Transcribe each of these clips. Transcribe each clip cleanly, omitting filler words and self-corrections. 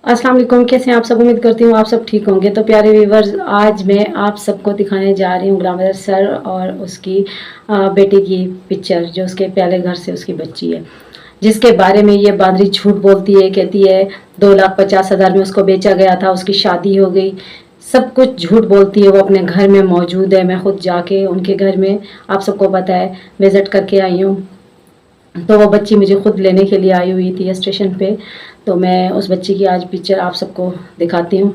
अस्सलाम वालेकुम, कैसे हैं आप सब? उम्मीद करती हूँ आप सब ठीक होंगे। तो प्यारे व्यूवर्स, आज मैं आप सबको दिखाने जा रही हूँ ग्लैमर सर और उसकी बेटी की पिक्चर, जो उसके प्यारे घर से उसकी बच्ची है, जिसके बारे में ये बांदरी झूठ बोलती है। कहती है 2,50,000 में उसको बेचा गया था, उसकी शादी हो गई। सब कुछ झूठ बोलती है। वो अपने घर में मौजूद है। मैं खुद जाके उनके घर में, आप सबको पता है, विजिट करके आई हूँ। तो वो बच्ची मुझे खुद लेने के लिए आई हुई थी स्टेशन पे। तो मैं उस बच्ची की आज पिक्चर आप सबको दिखाती हूँ।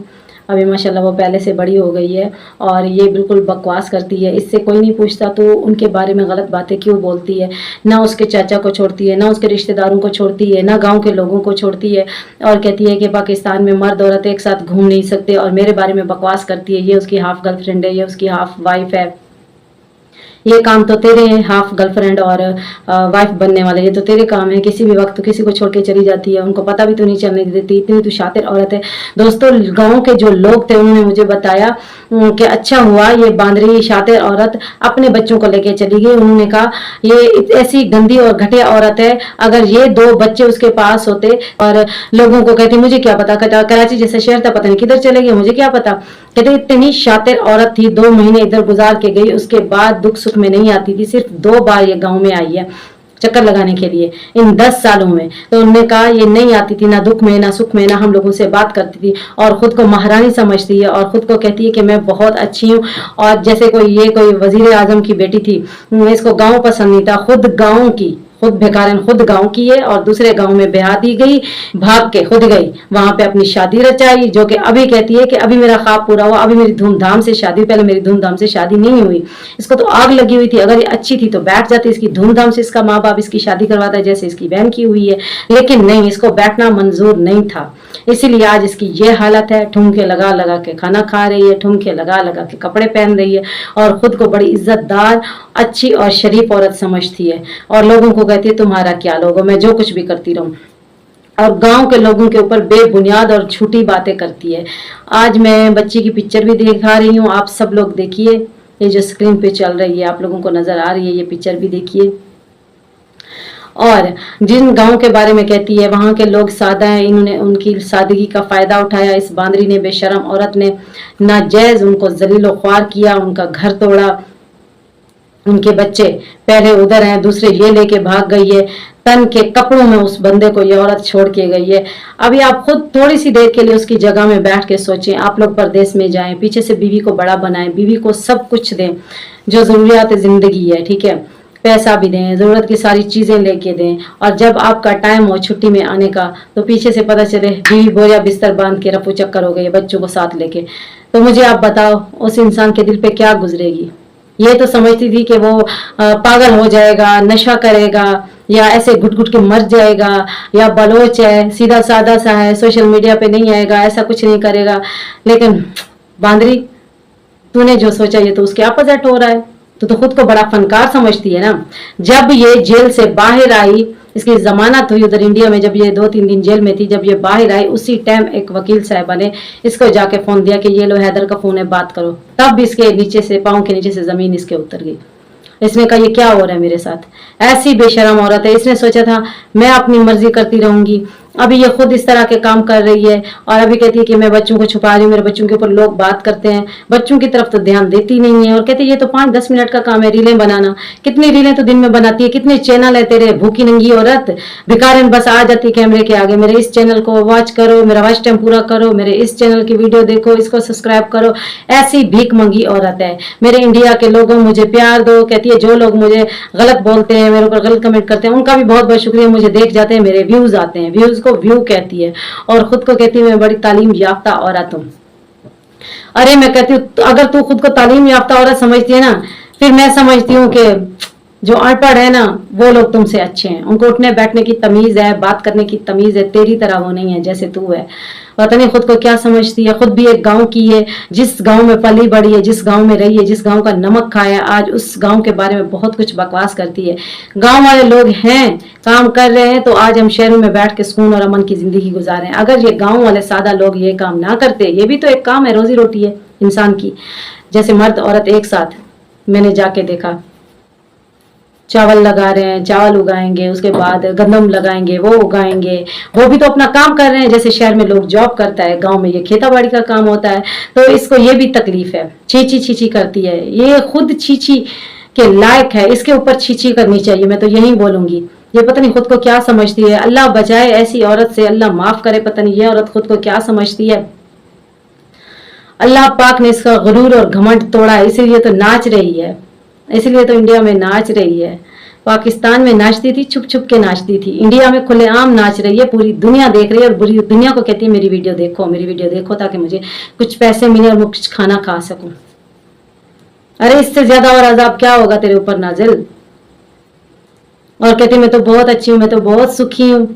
अभी माशाल्लाह वो पहले से बड़ी हो गई है और ये बिल्कुल बकवास करती है। इससे कोई नहीं पूछता तो उनके बारे में गलत बातें क्यों बोलती है। ना उसके चाचा को छोड़ती है, ना उसके रिश्तेदारों को छोड़ती है, ना गांव के लोगों को छोड़ती है। और कहती है कि पाकिस्तान में मर्द औरत एक साथ घूम नहीं सकते, और मेरे बारे में बकवास करती है। ये उसकी हाफ गर्लफ्रेंड है, ये उसकी हाफ वाइफ है। ये काम तो तेरे हैं, हाफ गर्लफ्रेंड और वाइफ बनने वाले, ये तो तेरे काम है। किसी भी वक्त किसी को छोड़ के चली जाती है, उनको पता भी तो नहीं चलने देती। इतनी तो शातिर औरत है। दोस्तों, गांव के जो लोग थे उन्होंने मुझे बताया कि अच्छा हुआ ये बांदरी शातिर औरत अपने बच्चों को लेके चली गई। उन्होंने कहा ये ऐसी गंदी और घटिया औरत है, अगर ये 2 बच्चे उसके पास होते। और लोगों को कहती मुझे क्या पता, कराची जैसा शहर था, पता नहीं किधर चले गए, मुझे क्या पता। कहते इतनी शातिर औरत थी, 2 महीने इधर गुजार के गई, उसके बाद दुख सुख में नहीं आती थी। सिर्फ 2 बार ये गांव में आई है चक्कर लगाने के लिए इन 10 सालों में। तो उन्होंने कहा ये नहीं आती थी, ना दुख में ना सुख में, ना हम लोगों से बात करती थी, और खुद को महारानी समझती है, और खुद को कहती है कि मैं बहुत अच्छी हूँ। और जैसे कोई वजीर आजम की बेटी थी, इसको गांव पसंद नहीं था। खुद गांव की, खुद बेकारन खुद गांव की है, और दूसरे गांव में ब्याह दी गई, भाग के खुद गई वहां पे अपनी शादी रचाई। जो कि अभी कहती है कि अभी मेरा ख्वाब पूरा हुआ, अभी मेरी धूमधाम से शादी, पहले मेरी धूमधाम से शादी नहीं हुई। इसको तो आग लगी हुई थी। अगर ये अच्छी थी तो बैठ जाती, इसकी धूमधाम से इसका माँ बाप इसकी शादी करवाता है, जैसे इसकी बहन की हुई है। लेकिन नहीं, इसको बैठना मंजूर नहीं था, इसीलिए आज इसकी ये हालत है। ठुमके लगा लगा के खाना खा रही है, ठुमके लगा लगा के कपड़े पहन रही है, और खुद को बड़ी इज्जतदार, अच्छी और शरीफ औरत समझती है। और लोगों को कहती है तुम्हारा क्या लोगो, मैं जो कुछ भी करती रहूं। और गांव के लोगों के ऊपर बेबुनियाद और झूठी बातें करती है। आज मैं बच्ची की पिक्चर भी दिखा रही हूँ, आप सब लोग देखिए। ये जो स्क्रीन पे चल रही है, आप लोगों को नजर आ रही है, ये पिक्चर भी देखिए। और जिन गांव के बारे में कहती है, वहां के लोग सादा हैं। इन्होंने उनकी सादगी का फायदा उठाया। इस बांदरी ने, बेशरम औरत ने नाजायज उनको जलील ख्वार किया, उनका घर तोड़ा। उनके बच्चे पहले उधर हैं, दूसरे ये लेके भाग गई है। तन के कपड़ों में उस बंदे को ये औरत छोड़ के गई है। अभी आप खुद थोड़ी सी देर के लिए उसकी जगह में बैठ के सोचें। आप लोग परदेश में जाएं, पीछे से बीवी को बड़ा बनाएं, बीवी को सब कुछ दें जो जरूरियात जिंदगी है, ठीक है। पैसा भी दें, जरूरत की सारी चीजें लेके दें, और जब आपका टाइम हो छुट्टी में आने का, तो पीछे से पता चले बीवी बोरिया बिस्तर बांध के रफू चक्कर हो गई बच्चों को साथ लेके। तो मुझे आप बताओ उस इंसान के दिल पे क्या गुजरेगी। ये तो समझती थी कि वो पागल हो जाएगा, नशा करेगा, या ऐसे घुट घुट के मर जाएगा, या बलोच है, सीधा साधा सा है, सोशल मीडिया पे नहीं आएगा, ऐसा कुछ नहीं करेगा। लेकिन बांदरी, तूने जो सोचा ये तो उसके अपोजिट हो रहा है। तो खुद को बड़ा फनकार समझती है ना। जब ये जेल से बाहर आई, इसकी जमानत हुई उधर इंडिया में, जब ये 2-3 दिन जेल में थी, जब ये बाहर आई उसी टाइम एक वकील साहबा ने इसको जाके फोन दिया कि ये लो हैदर का फोन है, बात करो। तब इसके नीचे से, पाँव के नीचे से जमीन इसके उतर गई। इसने कहा ये क्या हो रहा है मेरे साथ। ऐसी बेशरम औरत है। इसने सोचा था मैं अपनी मर्जी करती रहूंगी। अभी ये खुद इस तरह के काम कर रही है, और अभी कहती है कि मैं बच्चों को छुपा रही हूँ, मेरे बच्चों के ऊपर लोग बात करते हैं। बच्चों की तरफ तो ध्यान देती नहीं है, और कहती है ये तो 5-10 मिनट का काम है रीलें बनाना। कितनी रीलें तो दिन में बनाती है, कितने चैनल है तेरे, भूखी नंगी औरत भिखारिन। बस आ जाती कैमरे के आगे, मेरे इस चैनल को वॉच करो, मेरा वॉच टाइम पूरा करो, मेरे इस चैनल की वीडियो देखो, इसको सब्सक्राइब करो। ऐसी भीख मंगी औरत है। मेरे इंडिया के लोगों मुझे प्यार दो, कहती है जो लोग मुझे गलत बोलते हैं, मेरे ऊपर गलत कमेंट करते हैं, उनका भी बहुत बहुत शुक्रिया, मुझे देख जाते हैं, मेरे व्यूज आते हैं। व्यूज को व्यू कहती है, और खुद को कहती है मैं बड़ी तालीम याफ्ता औरत हूं। अरे मैं कहती हूँ अगर तू खुद को तालीम याफ्ता औरत समझती है ना, फिर मैं समझती हूँ कि जो अनपढ़ है ना वो लोग तुमसे अच्छे हैं। उनको उठने बैठने की तमीज है, बात करने की तमीज है, तेरी तरह वो नहीं है जैसे तू है। पता नहीं खुद को क्या समझती है। खुद भी एक गांव की है, जिस गांव में पली बड़ी है, जिस गांव में रही है, जिस गांव का नमक खाया, आज उस गांव के बारे में बहुत कुछ बकवास करती है। गांव वाले लोग हैं, काम कर रहे हैं, तो आज हम शहरों में बैठ के सुकून और अमन की जिंदगी गुजारे। अगर ये गांव वाले सादा लोग ये काम ना करते, ये भी तो एक काम है, रोजी रोटी है इंसान की, जैसे मर्द औरत एक साथ। मैंने जाके देखा चावल लगा रहे हैं, चावल उगाएंगे, उसके बाद गंदम लगाएंगे, वो उगाएंगे, वो भी तो अपना काम कर रहे हैं। जैसे शहर में लोग जॉब करता है, गांव में ये खाता बाड़ी का काम होता है, तो इसको ये भी तकलीफ है, छींची छींची करती है, ये खुद छींची के लायक है, इसके ऊपर छींची करनी चाहिए, मैं तो यही बोलूंगी। ये पता नहीं खुद को क्या समझती है, अल्लाह बचाए ऐसी औरत से, अल्लाह माफ करे, पता नहीं ये औरत खुद को क्या समझती है। अल्लाह पाक ने इसका गुरूर और घमंड तोड़ा है, इसीलिए तो नाच रही है, इसलिए तो इंडिया में नाच रही है। पाकिस्तान में नाचती थी, छुप छुप के नाचती थी, इंडिया में खुलेआम नाच रही है, पूरी दुनिया देख रही है और पूरी दुनिया को कहती है मेरी वीडियो देखो, मेरी वीडियो देखो, ताकि मुझे कुछ पैसे मिले और मैं कुछ खाना खा सकूं। अरे इससे ज्यादा और अजाब क्या होगा तेरे ऊपर नाजिल। और कहती मैं तो बहुत अच्छी हूँ, मैं तो बहुत सुखी हूँ।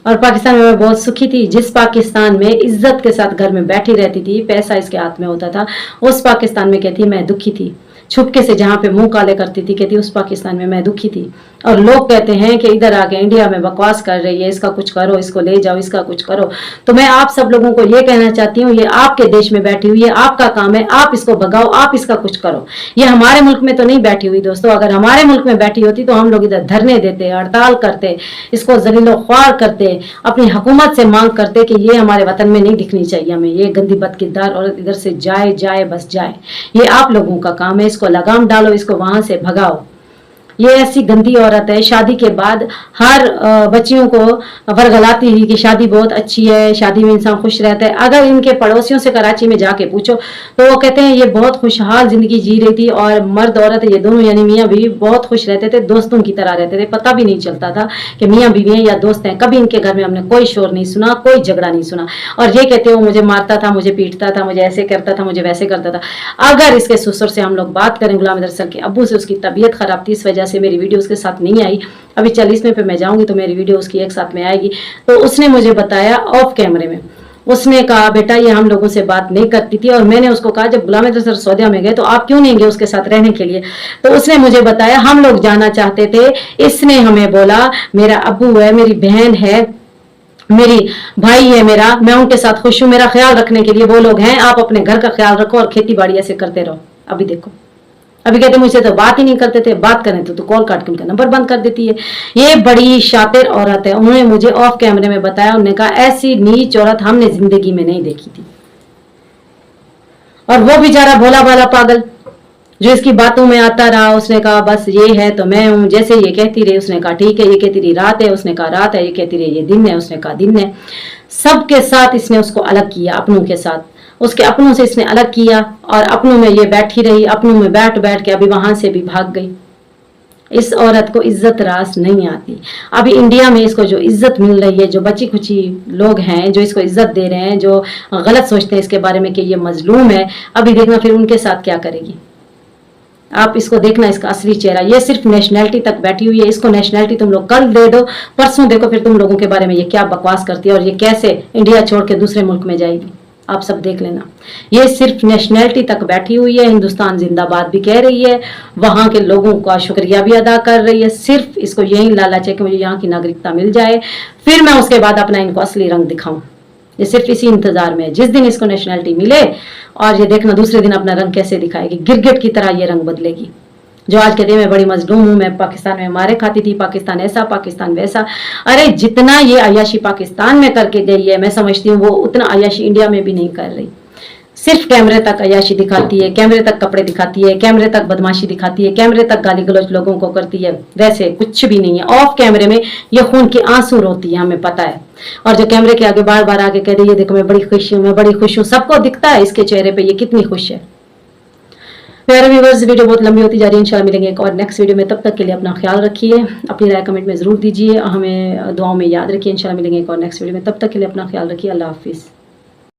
और पाकिस्तान में मैं बहुत सुखी थी। जिस पाकिस्तान में इज्जत के साथ घर में बैठी रहती थी, पैसा इसके हाथ में होता था, उस पाकिस्तान में कहती मैं दुखी थी। छुपके से जहां पे मुंह काले करती थी, कहती उस पाकिस्तान में मैं दुखी थी। और लोग कहते हैं कि इधर आके इंडिया में बकवास कर रही है, इसका कुछ करो, इसको ले जाओ, इसका कुछ करो। तो मैं आप सब लोगों को ये कहना चाहती हूँ, ये आपके देश में बैठी हुई है, आपका काम है, आप इसको भगाओ, आप इसका कुछ करो। ये हमारे मुल्क में तो नहीं बैठी हुई दोस्तों। अगर हमारे मुल्क में बैठी होती तो हम लोग इधर धरने देते, हड़ताल करते, इसको जलीलो ख्वार करते, अपनी हुकूमत से मांग करते कि ये हमारे वतन में नहीं दिखनी चाहिए हमें, ये गंदी बदकिरदार औरत इधर से जाए जाए बस जाए। ये आप लोगों का काम है, इसको लगाम डालो, इसको वहां से भगाओ। ये ऐसी गंदी औरत है, शादी के बाद हर बच्चियों को वर्गलाती है कि शादी बहुत अच्छी है, शादी में इंसान खुश रहता है। अगर इनके पड़ोसियों से कराची में जाके पूछो तो वो कहते हैं ये बहुत खुशहाल जिंदगी जी रही थी, और मर्द औरत ये दोनों यानी मियाँ बीवी बहुत खुश रहते थे, दोस्तों की तरह रहते थे, पता भी नहीं चलता था कि मियाँ बीवी हैं या दोस्त हैं। कभी इनके घर में हमने कोई शोर नहीं सुना, कोई झगड़ा नहीं सुना। और ये कहते हो मुझे मारता था, मुझे पीटता था, मुझे ऐसे करता था, मुझे वैसे करता था। अगर इसके ससुर से हम लोग बात करें, गुलाम सर के अब्बू से, उसकी तबीयत खराब थी, इस वजह से मेरी वीडियो उसके साथ नहीं आई। अभी 40वें पे मैं जाऊंगी तो मेरी वीडियो उसकी एक साथ में आएगी। तो उसने मुझे बताया ऑफ कैमरे में, उसने कहा बेटा ये हम लोगों से बात नहीं करती थी। और मैंने उसको कहा जब गुलाम सर सऊदिया में गए तो आप क्यों नहीं गए उसके साथ रहने के लिए? तो उसने मुझे बताया हम लोग जाना चाहते थे, इसने हमें बोला मेरा अब्बू है, मेरी बहन है, मेरी भाई है, मेरा, मैं उनके साथ खुश हूँ, मेरा ख्याल रखने के लिए वो लोग हैं, आप अपने घर का ख्याल रखो और खेती बाड़ी ऐसे करते रहो। अभी देखो, अभी कहते मुझसे तो बात ही नहीं करते थे, बात करें तो कॉल काट के उनका नंबर बंद कर देती है। ये बड़ी शातिर औरत है। उन्होंने मुझे ऑफ कैमरे में बताया, उन्होंने कहा ऐसी नीच औरत हमने जिंदगी में नहीं देखी थी। और वो बेचारा भोला भाला पागल जो इसकी बातों में आता रहा, उसने कहा बस ये है तो मैं हूं, जैसे ये कहती रही उसने कहा ठीक है, ये कहती रही रात है, उसने कहा रात है, ये कहती रही ये दिन है, उसने कहा दिन है। सबके साथ इसने उसको अलग किया, अपनों के साथ, उसके अपनों से इसने अलग किया और अपनों में ये बैठी रही, अपनों में बैठ बैठ के अभी वहां से भी भाग गई। इस औरत को इज्जत रास नहीं आती। अभी इंडिया में इसको जो इज्जत मिल रही है, जो बच्ची खुची लोग हैं जो इसको इज्जत दे रहे हैं, जो गलत सोचते हैं इसके बारे में कि ये मजलूम है, अभी देखना फिर उनके साथ क्या करेगी। आप इसको देखना, इसका असली चेहरा। ये सिर्फ नेशनैलिटी तक बैठी हुई है, इसको नेशनैलिटी तुम लोग कल दे दो, परसों देखो फिर तुम लोगों के बारे में ये क्या बकवास करती है और ये कैसे इंडिया छोड़ के दूसरे मुल्क में जाएगी। आप सब देख लेना। ये सिर्फ नेशनैलिटी तक बैठी हुई है, हिंदुस्तान जिंदाबाद भी कह रही है, वहां के लोगों का शुक्रिया भी अदा कर रही है। सिर्फ इसको यही लालच है कि मुझे यहाँ की नागरिकता मिल जाए, फिर मैं उसके बाद अपना इनको असली रंग दिखाऊं। ये सिर्फ इसी इंतजार में है, जिस दिन इसको नेशनैलिटी मिले और ये देखना दूसरे दिन अपना रंग कैसे दिखाएगी, गिरगिट की तरह ये रंग बदलेगी। जो आज कहते हैं मैं बड़ी मजलूम हूं, मैं पाकिस्तान में मारे खाती थी, पाकिस्तान ऐसा, पाकिस्तान वैसा। अरे जितना ये अयाशी पाकिस्तान में करके गई है, मैं समझती हूँ वो उतना अयाशी इंडिया में भी नहीं कर रही। सिर्फ कैमरे तक अयाशी दिखाती है, कैमरे तक कपड़े दिखाती है, कैमरे तक बदमाशी दिखाती है, कैमरे तक गाली गलौज लोगों को करती है, वैसे कुछ भी नहीं है। ऑफ कैमरे में ये खून के आंसू रोती है, हमें पता है। और जो कैमरे के आगे बार बार आके कह रही है देखो मैं बड़ी खुश हूँ, मैं बड़ी खुश हूँ, सबको दिखता है इसके चेहरे पे ये कितनी खुश है। प्यारे व्यूअर्स, वीडियो बहुत लंबी होती जा रही है, इंशाल्लाह मिलेंगे एक और नेक्स्ट वीडियो में। तब तक के लिए अपना ख्याल रखिए, अपनी राय कमेंट में जरूर दीजिए, हमें दुआओं में याद रखिए। इंशाल्लाह मिलेंगे एक और नेक्स्ट वीडियो में, तब तक के लिए अपना ख्याल रखिए। अल्लाह हाफिज़।